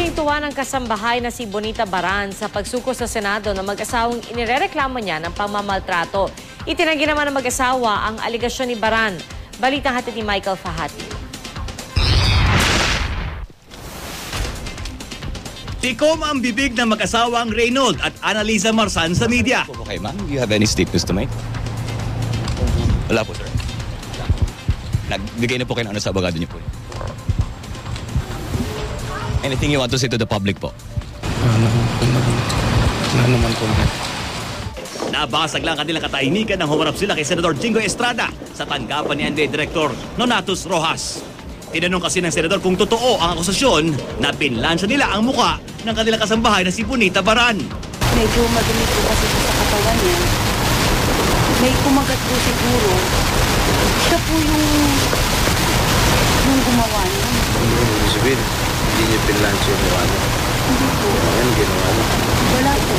Laking tuwa ng kasambahay na si Bonita Baran sa pagsuko sa Senado na mag-asawang inirereklamo niya ng pamamaltrato. Itinanggi naman ng mag-asawa ang aligasyon ni Baran. Balitang hatid ni Michael Fahati. Tikom ang bibig ng mag-asawang Reynold at Annalisa Marsan sa media. Okay, ma'am. Do you have any statements to make? Wala po, sir. Nagbigay na po kayo ng ano sa abogado niyo po. Anything you want to say to the public po? Wala naman po. Nabasag lang kanilang katahimikan nang humarap sila kay Senador Jingo Estrada sa tanggapan ni NBI Director Nonatus Rojas. Tinanong kasi ng senador kung totoo ang akusasyon na pinlansya nila ang muka ng kanilang kasambahay na si Bonita Baran. Medyo madumi po kasi sa katawan niya. May kumagat po siguro. Siya po yung gumawa niya. Sabihin, hindi niya pinlansya yung mukha niya. Hindi po. Yan, ginawa niya. Wala po.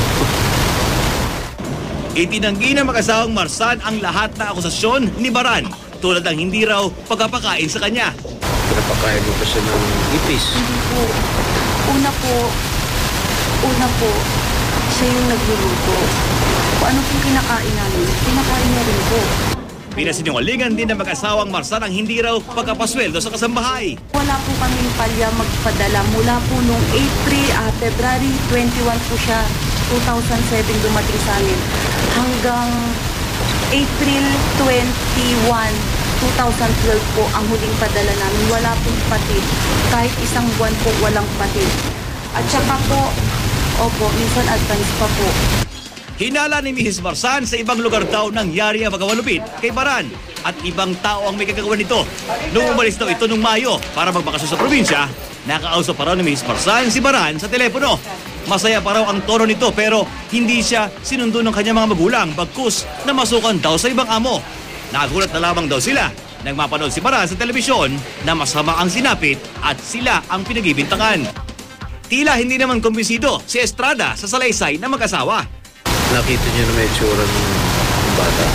Itinanggi ng mag-asawang Marsan ang lahat na akusasyon ni Baran tulad ng hindi raw pagpapakain sa kanya. Pinapakain mo pa siya ng ipis. Hindi po. Una po, siya yung nagluluto. Kung ano pong kinakain namin, kinakain niya rin po. Pinasinungalingan din ng mag-asawang Marsan ang hindi raw pagkapasweldo sa kasambahay. Wala po kaming palya magpadala mula po nung February 21 po siya, 2007 dumating sa amin. Hanggang April 21, 2012 po ang huling padala namin. Wala pong patid. Kahit isang buwan po walang patid. At saka po, minsan advance pa po. Hinala ni Mrs. Marsan sa ibang lugar daw nangyari ang pagkawalupit kay Baran at ibang tao ang may kagagawa nito. Noong umalis daw ito noong Mayo para magbakasyon sa probinsya, nakausap pa raw ni Mrs. Marsan si Baran sa telepono. Masaya pa raw ang tono nito pero hindi siya sinundo ng kanyang mga magulang bagkus na masukan daw sa ibang amo. Nagulat na lamang daw sila nang mapanood si Baran sa telebisyon na masama ang sinapit at sila ang pinagbibintangan. Tila hindi naman kumbinsido si Estrada sa salaysay ng mag-asawa. Nakita niyo na may tsura ng bata.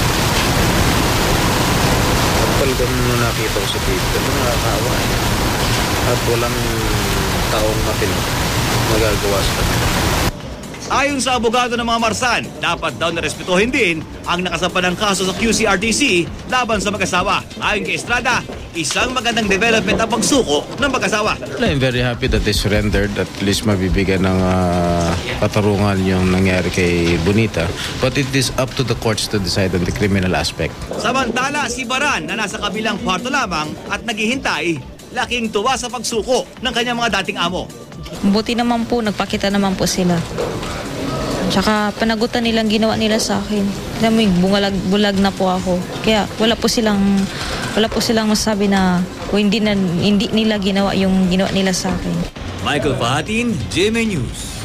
At talagang nung nakita ko sa video, nakakaawa. At walang taong matino magagawa sa kanila. Ayon sa abogado ng mga Marsan, dapat daw narespetuhin din ang nakasampa ng kaso sa QCRTC laban sa mag-asawa. Ayon kay Estrada, isang magandang development ang pagsuko ng mag-asawa. I'm very happy that they surrendered. At least mabibigyan ng katarungan yung nangyari kay Bonita. But it is up to the courts to decide on the criminal aspect. Samantala, si Baran na nasa kabilang kwarto lamang at naghihintay, laking tuwa sa pagsuko ng kanyang mga dating amo. Buti naman po, nagpakita naman po sila. Tsaka panagutan nilang ginawa nila sa akin. Alam mo, bulag na po ako. Kaya wala po silang masabi na hindi nila ginawa yung ginawa nila sa akin. Michael Fahatin, GMA News.